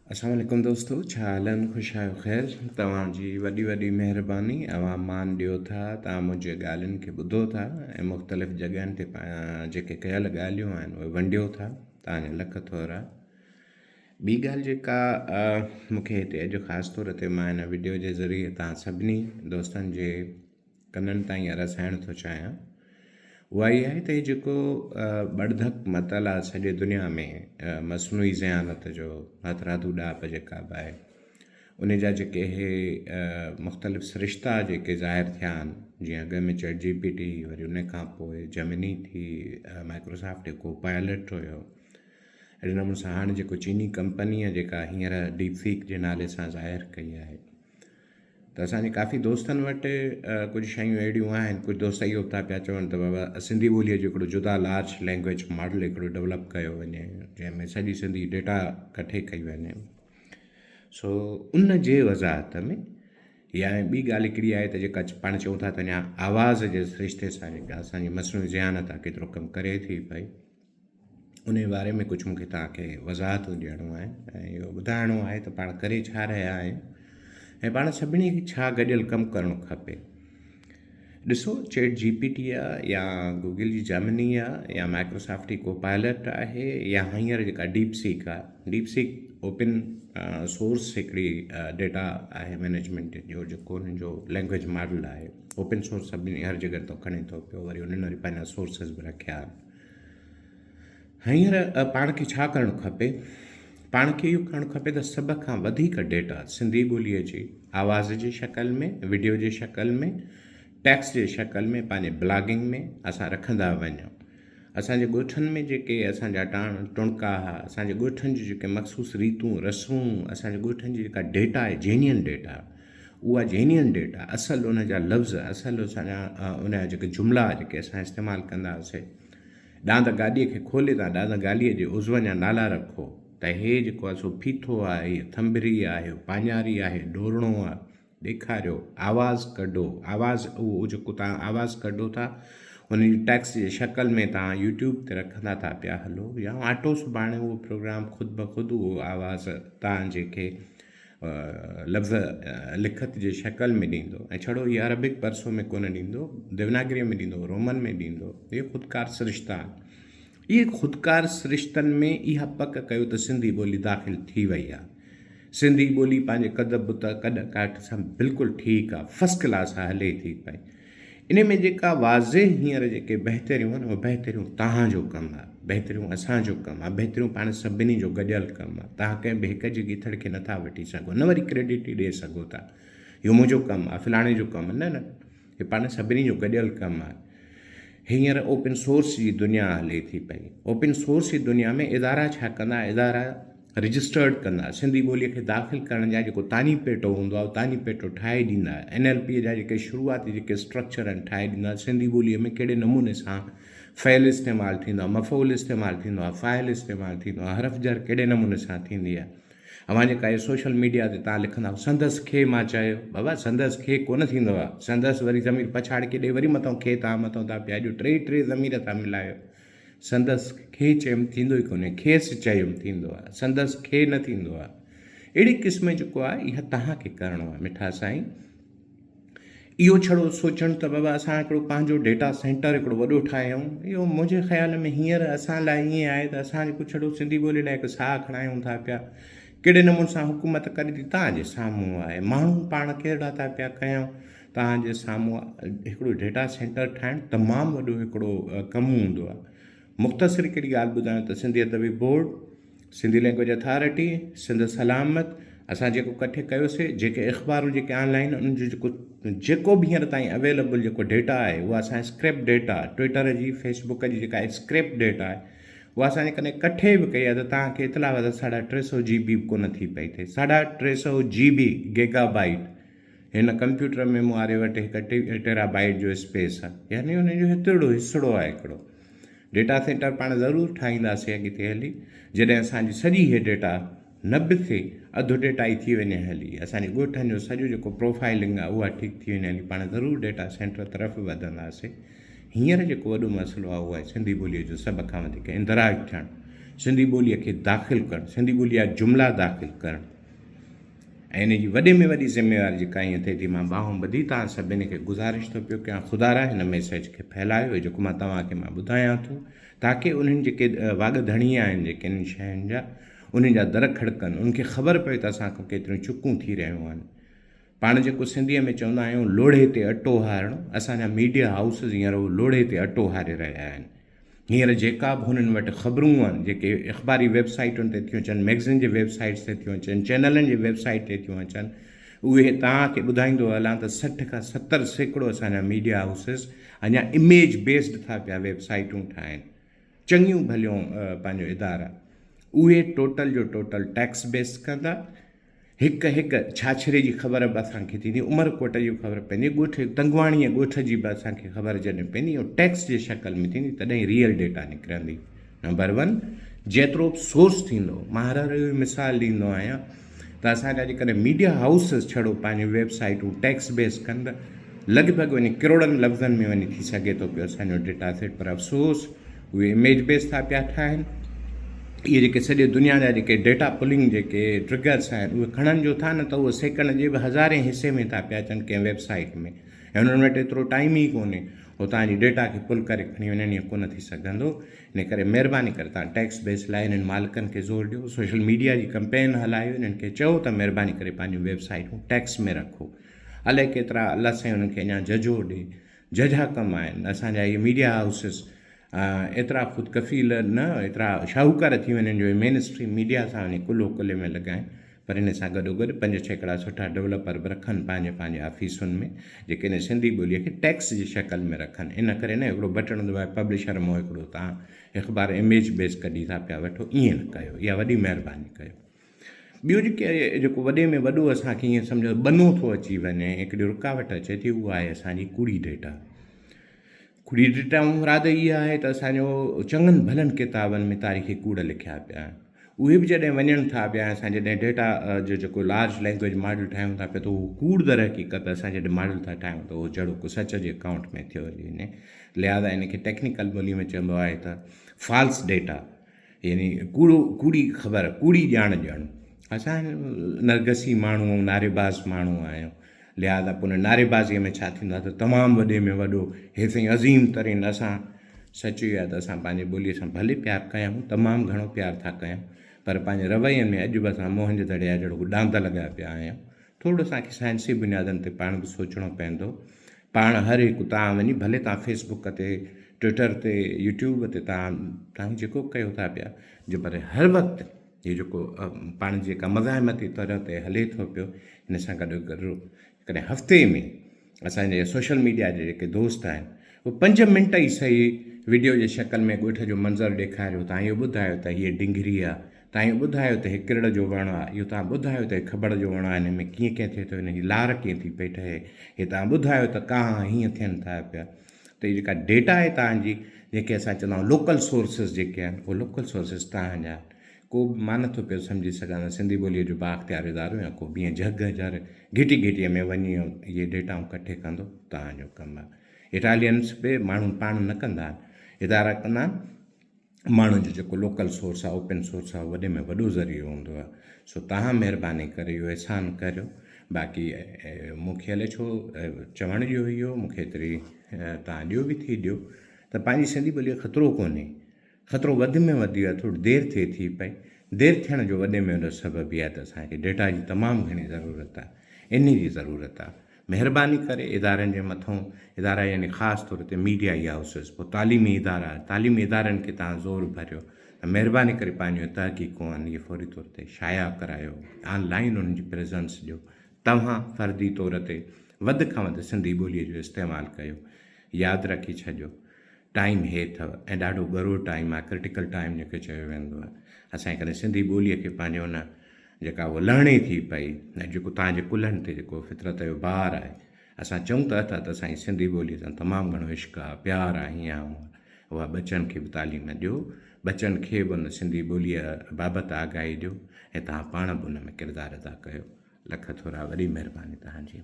अस्सलाम वालेकुम दोस्तों, छा हालनि? ख़ुशि आहियो? ख़ैरु, तव्हांजी वॾी वॾी महिरबानी। अवां मान ॾियो था, तव्हां मुंहिंजे ॻाल्हियुनि खे ॿुधो था ऐं मुख़्तलिफ़ जॻहियुनि ते जेके कयल ॻाल्हियूं आहिनि उहे वंडियो था। तव्हांजा लख थोरा। ॿी ॻाल्हि जेका मूंखे हिते अॼु ख़ासि तौर ते मां हिन वीडियो जे ज़रिए तव्हां सभिनी दोस्तनि जे कननि ताईं रसाइणु थो चाहियां, उहा इहा आहे त हीउ जेको ॿड़धक मतल आहे सॼे दुनिया में मस्नूई ज़ियानत जो हथरादू ॾाप जेका बि आहे उन जा जेके इहे मुख़्तलिफ़ सिरिश्ता जेके ज़ाहिर थिया आहिनि, जीअं अॻ में चैट GPT, वरी उन खां पोइ जेमिनी थी, माइक्रोसॉफ्ट को पायलट हुयो, अहिड़े नमूने सां हाणे जेको चीनी कंपनीअ जेका हींअर डीपसीक जे नाले सां ज़ाहिर कई आहे, त असांजे काफ़ी दोस्तनि वटि कुझु शयूं अहिड़ियूं आहिनि। कुझु दोस्त इहो था पिया चवनि त बाबा सिंधी ॿोलीअ जो हिकिड़ो जुदा लार्ज लैंग्वेज मॉडल हिकिड़ो डेवलप कयो वञे, जंहिंमें सॼी सिंधी डेटा कठे कई वञे। सो उन जे वज़ाहत में या ॿी ॻाल्हि हिकिड़ी आहे त जेका पाण चऊं था त अञा आवाज़ जे रिश्ते सां जेका असांजी मस्नूई ज़ियानत आहे केतिरो कमु करे थी पई, उन बारे में कुझु मूंखे तव्हांखे वज़ाहत ॾियणो आहे ऐं इहो ॿुधाइणो आहे त पाण करे छा रहिया आहियूं ऐं पाण सभिनी खे छा गॾियल कमु करणु खपे। ॾिसो, चैट GPT आहे या गूगल जी जेमिनी आहे या माइक्रोसॉफ्ट जी को पायलट आहे या हींअर जेका डीपसीक आहे। डीपसीक ओपन सोर्स हिकिड़ी डेटा आहे मैनेजमेंट जो जेको उन्हनि जो लैंग्वेज मॉडल आहे। ओपन सोर्स सभिनी हर जॻह तो खणे थो पियो, वरी उन्हनि वरी पंहिंजा सोर्सिस बि रखिया आहिनि। हींअर पाण खे छा करणु खपे? पाण खे इहो करणु खपे त सभ खां वधीक डेटा सिंधी ॿोलीअ जी आवाज़ जी शकल में, वीडियो जी शकल में, टेक्स्ट जे शकल में, पंहिंजे ब्लॉगिंग में असां रखंदा वञूं। असांजे ॻोठनि में जेके असांजा टुणका हुआ, असांजे ॻोठनि जी जेके मख़सूस रीतूं रसूं, असांजे ॻोठनि जी जेका डेटा आहे जेन्युइन डेटा, उहा जेन्युइन डेटा, असल उन जा लफ़्ज़, असल असांजा उन जा जेके जुमिला जेके असां इस्तेमालु कंदा हुआसीं। ॾांद गाॾीअ खे खोले था, ॾांद गाॾीअ जे उज़वनि जा नाला रखो त हे जेको आहे सो फीथो आहे, हीअ थंबरी आहे, पाञारी आहे, ढोरणो आहे, ॾेखारियो। आवाज़ कढो, आवाज़ उहो जेको तव्हां आवाज़ु कढो था उन जी टेक्स्ट जे शकल में तव्हां यूट्यूब ते रखंदा था पिया हलो, या ऑटो सुभाणे उहो प्रोग्राम ख़ुदि ब ख़ुदि उहो आवाज़ तव्हां जेके लफ़्ज़ लिखत जे शकल में ॾींदो। ऐं छड़ो इहा अरबिक परसो में कोन ॾींदो, देवनागरीअ में ॾींदो, रोमन में ॾींदो। इहे ख़ुदकार सिरिश्ता आहिनि। इहे ख़ुदकार सिरिश्तनि में इहा पक कयो त सिंधी ॿोली दाख़िल थी वई आहे। सिंधी ॿोली पंहिंजे कद बुत कॾ काठ सां बिल्कुलु ठीकु आहे, फस्ट क्लास आहे, हले थी पई। इन में जेका वाज़े हींअर जेके बहितरियूं आहिनि, उहे बहितरियूं तव्हांजो कमु आहे, बहितरियूं असांजो कमु आहे, बहितरियूं पाण सभिनी जो गॾियल कमु आहे। तव्हां कंहिं बि हिक जी गीथड़ खे नथा वठी सघो, न वरी क्रेडिट ई ॾेई सघो था इहो मुंहिंजो कमु आहे, फलाणे जो कमु, न न, हे पाण सभिनी जो गॾियल कमु आहे। हींअर ओपन सोर्स जी दुनिया हले थी पई। ओपन सोर्स जी दुनिया में इदारा छा कंदा? इदारा रजिस्टर्ड कंदा, सिंधी ॿोलीअ खे दाख़िल करण जा जेको तानी पेटो हूंदो आहे, तानी पेटो ठाहे ॾींदा। NLP जा जेके शुरूआती जेके स्ट्रक्चर आहिनि ठाहे ॾींदा। सिंधी ॿोलीअ में कहिड़े नमूने सां फ़इल इस्तेमालु थींदो आहे, मफ़ूल इस्तेमालु थींदो आहे, फ़ाइल इस्तेमालु थींदो आहे, हरफ जर कहिड़े नमूने सां थींदी आहे। अवां जेका इहे सोशल मीडिया ते तव्हां लिखंदा संदसि खे मां चयो, बाबा संदसि खे कोन थींदो आहे। संदसि वरी ज़मीर पछाड़ के ॾे, वरी मथां खे तव्हां मथां था पिया ॾियो, टे ज़मीर था मिलायो। संदसि खे चयुमि थींदो ई कोन्हे, खेसि चयुमि थींदो आहे, संदसि खे न थींदो आहे। अहिड़ी क़िस्म जेको आहे इहा तव्हांखे करिणो आहे मिठा साईं। इहो छड़ो सोचणु त बाबा असां हिकिड़ो पंहिंजो डेटा सेंटर हिकिड़ो वॾो ठाहियूं, इहो मुंहिंजे ख़्याल में हींअर असां लाइ ईअं आहे त असां जेको छड़ो सिंधी ॿोली लाइ हिकु साह खणायूं था पिया। कहिड़े नमूने सां हुकूमत करे थी तव्हांजे साम्हूं आहे, माण्हू पाण कहिड़ा था पिया कयूं तव्हांजे साम्हूं। हिकिड़ो डेटा सेंटर ठाहिणु तमामु वॾो हिकिड़ो कमु हूंदो आहे। मुख़्तसिर हिकिड़ी ॻाल्हि ॿुधायां त सिंधी अदबी board, Sindhi language authority, Sindh सलामत, असां जेको कठे कयोसीं, जेके अख़बारूं जेके ऑनलाइन उनजो जेको बि हींअर ताईं अवेलेबल जेको डेटा आहे उहा असांजे स्क्रैप डेटा, ट्विटर जी, फेसबुक जी जेका स्क्रैप डेटा आहे उहा असांजे कॾहिं कठे बि कई आहे त तव्हांखे इतला वध 350 GB बि कोन थी पई थिए। 350 GB गीगाबाइट हिन कंप्यूटर में वारे वटि हिकु टेराबाइट जो स्पेस आहे, यानी उनजो हेतिरो हिसिड़ो आहे हिकिड़ो। डेटा सेंटर पाण ज़रूरु ठाहींदासीं अॻिते हली, जॾहिं असांजी सॼी इहे डेटा न बि थिए, अधु डेटा ई थी वञे हली, असांजे ॻोठनि जो सॼो जेको प्रोफाइलिंग आहे उहा ठीकु थी वञे हली, पाण ज़रूरु डेटा सेंटर तरफ़ वधंदासीं। हींअर जेको वॾो मसइलो आहे उहो आहे सिंधी ॿोलीअ जो सभ खां वधीक इंदिराज थियणु। सिंधी ॿोलीअ खे दाख़िल करणु, सिंधी ॿोलीअ जा जुमिला दाख़िल करणु ऐं इन जी वॾे में वॾी ज़िम्मेवारी जेका ईअं थिए थी। मां बाहूं ॿधी तव्हां सभिनी खे गुज़ारिश थो पियो कयां, ख़ुदारा हिन मैसेज खे फैलायो जेको मां तव्हांखे ॿुधायां थो, ताकी उन्हनि जेके वाग धणीअ आहिनि जेके इन्हनि शयुनि जा, उन्हनि जा दर खड़कनि, उनखे ख़बर पए त असांखां केतिरियूं चुकूं थी रहियूं आहिनि। पाण जेको सिंधीअ में चवंदा आहियूं लोढ़े ते अटो हारणु, असांजा मीडिया हाउसिस हींअर उहो लोढ़े ते अटो हारे रहिया आहिनि। हींअर जेका बि हुननि वटि ख़बरूं आहिनि, जेके अख़बारी वेबसाइटुनि ते थियूं अचनि, मैगज़ीन जे वेबसाइट्स ते थियूं अचनि, चैनलनि जे वेबसाइट ते थियूं अचनि, उहे तव्हांखे ॿुधाईंदो हलां त 60 खां 70% असांजा मीडिया हाउसिस अञा इमेज बेस्ड था पिया वेबसाइटूं ठाहिनि। चङियूं भलियूं पंहिंजो इदारा उहे टोटल जो टोटल टैक्स बेस कंदा। हिकु हिकु छाछरे जी ख़बर बि असांखे थींदी, उमरकोट जी ख़बर पवंदी, ॻोठ तंगवाणीअ ॻोठ जी बि असांखे ख़बर जॾहिं पवंदी, ऐं टैक्स जे शकल में थींदी, तॾहिं रियल डेटा निकिरंदी। नंबर 1, जेतिरो बि सोर्स थींदो, मां हर मिसाल ॾींदो आहियां त असांजा जेकॾहिं मीडिया हाउसिस छड़ो पंहिंजी वेबसाइटूं टैक्स बेस कनि त लॻभॻि वञी किरोड़नि लफ़्ज़नि में वञी थी सघे थो पियो असांजो डेटा सेट, पर अफ़सोस उहे इमेज बेस था पिया ठाहिनि। इहे जेके सॼे दुनिया जा जेके डेटा पुलिंग जेके ट्रिगर्स आहिनि उहे खणनि जो था न, त उहे सेकंड जे बि हज़ारे हिसे में था पिया अचनि कंहिं वेबसाइट में, ऐं हुननि वटि एतिरो टाइम ई कोन्हे हो तव्हांजी डेटा खे पुल करे खणी वञनि, ईअं कोन थी सघंदो। इन करे महिरबानी करे तव्हां टैक्स बेस लाइ इन्हनि मालिकनि खे ज़ोर ॾियो, सोशल मीडिया जी कंपेन हलायो, इन्हनि खे चओ त महिरबानी करे पंहिंजूं वेबसाइटूं टैक्स में रखो। अलाए केतिरा अलाह साईं उन्हनि खे अञा जजो ॾे, जजा कम आहिनि। असांजा इहे मीडिया हाउसिस एतिरा ख़ुदि कफ़ील न, एतिरा शाहूकार थी वञनि जो मेन स्ट्रीम मीडिया सां वञी कुल्हो कुल्हे में लॻाइनि, पर इन सां गॾोगॾु 5-6 सुठा डेवलपर बि रखनि पंहिंजे पंहिंजे ऑफिसुनि में, जेके इन सिंधी ॿोलीअ खे टैक्स जी शकल में रखनि। इन करे न हिकिड़ो बटण दबाए पब्लिशर मां हिकिड़ो तव्हां अख़बार इमेज बेस कढी था पिया वठो, ईअं न कयो, इहा वॾी महिरबानी कयो। ॿियो जेको वॾे में वॾो असांखे ईअं सम्झो बनो थो अची वञे, हिकिड़ी रुकावट अचे थी, उहा आहे असांजी कूड़ी डेटा। कूड़ी डेटा मुराद इहा आहे त असांजो चङनि भलनि किताबनि में तारीख़ी कूड़ लिखिया पिया आहिनि, उहे बि जॾहिं वञनि था पिया, असां जॾहिं डेटा जो जेको लार्ज लैंग्वेज मॉडल ठाहियूं था पिया, त उहो कूड़ दर हक़ीक़त असां जॾहिं मॉडल था ठाहियूं त उहो जहिड़ो को सच जे अकाउंट में थियो वञे। लिहाज़ा इनखे टेक्निकल ॿोली में चइबो आहे त फॉल्स डेटा, यानी कूड़ी ख़बर, कूड़ी ॼाण ॾियणु। असां नरगसी माण्हू, नारेबाज़ माण्हू आहियूं, लिहाज़ा पोइ नारेबाज़ीअ में छा थींदो आहे त तमामु वॾे में वॾो हे साईं अज़ीम तरीन, असां सच इहो आहे त असां पंहिंजे ॿोलीअ सां भले प्यारु कयूं, तमामु घणो प्यारु था कयूं, पर पंहिंजे रवैये में अॼु बि असां मोहन जे दड़िया जहिड़ो डांद लॻा पिया आहियूं। थोरो असांखे साइंसी बुनियादनि ते पाण बि सोचणो पवंदो। पाण हर हिकु तव्हां वञी भले तव्हां फेसबुक ते, ट्विटर ते, यूट्यूब ते तव्हां जेको कयो था पिया, जो पर हर वक़्तु इहो जेको पाण जेका मज़ाहिमती तरह ते हले थो पियो, हिन सां गॾु गॾु कॾहिं हफ़्ते में असांजे सोशल मीडिया जे जेके दोस्त आहिनि उहे 5 मिंट ई सही वीडियो जे शकल में ॻोठ जो मंज़रु ॾेखारियो, तव्हां इहो ॿुधायो त हीअ डिंगरी आहे, तव्हां इहो ॿुधायो त हीअ किरड़ जो वणु आहे, इहो तव्हां ॿुधायो त खबड़ जो वणु आहे, हिन में कीअं कीअं थिए थो, हिन जी लार कीअं थी पई ठहे, हीअ तव्हां ॿुधायो त कां हीअं थियनि था पिया। त हीअ जेका डेटा आहे तव्हांजी, जेके असां चवंदा आहियूं लोकल सोर्सिस जेके आहिनि, उहे लोकल सोर्सिस तव्हांजा को बि मां नथो पियो सम्झी सघां सिंधी ॿोलीअ जो बाख़्तियार इदारो या को बि ईअं झग झर घिटी में वञी इहे डेटाऊं कठे कंदो, तव्हांजो कमु आहे। इटालियंस बि माण्हू पाण न कंदा आहिनि, इदारा कंदा आहिनि, माण्हुनि जो जेको लोकल सोर्स आहे, ओपन सोर्स आहे, वॾे में वॾो ज़रियो हूंदो आहे। सो तव्हां महिरबानी करे इहो अहसान करियो। बाक़ी मूंखे हले छो चवण जो इहो, मूंखे एतिरी तव्हां ॾियो बि थी ॾियो त पंहिंजी सिंधी ॿोलीअ ख़तरो कोन्हे, ख़तरो वधि में वधी आहे, थोरी देरि थिए थी पई। देरि थियण जो वॾे में वॾो सबबु इहा आहे त असांखे डेटा जी तमामु घणी ज़रूरत आहे, इन जी ज़रूरत आहे। महिरबानी करे इदारनि जे मथां, इदारा यानी ख़ासि तौर ते मीडिया हाउसिस, पोइ तालीमी इदारनि खे तव्हां ज़ोर भरियो त महिरबानी करे पंहिंजो तहक़ीक़ूं आहिनि इहे फौरी तौर ते शाया करायो, ऑनलाइन उन्हनि जी प्रेज़ेंस ॾियो। तव्हां फ़र्दी तौर ते वधि खां वधि सिंधी ॿोलीअ जो इस्तेमालु कयो। यादि रखी छॾियो, टाइम हे अथव ऐं ॾाढो ॻरो टाइम आहे, क्रिटिकल टाइम जेके चयो वेंदो आहे। असांजे कॾहिं सिंधी ॿोलीअ खे पंहिंजो न जेका उहा लहणी थी पई, ऐं जेको तव्हांजे कुल्हनि ते जेको फितरत जो भार आहे, असां चऊं था त असांजी सिंधी ॿोलीअ सां तमामु घणो इश्क़ आहे, प्यारु आहे, हीअं उहा बचनि खे बि तालीम ॾियो, बचनि खे बि उन सिंधी ॿोलीअ बाबति आगाही ॾियो, ऐं तव्हां पाण बि उन में किरदारु अदा कयो। लख थोरा, वॾी महिरबानी तव्हांजी।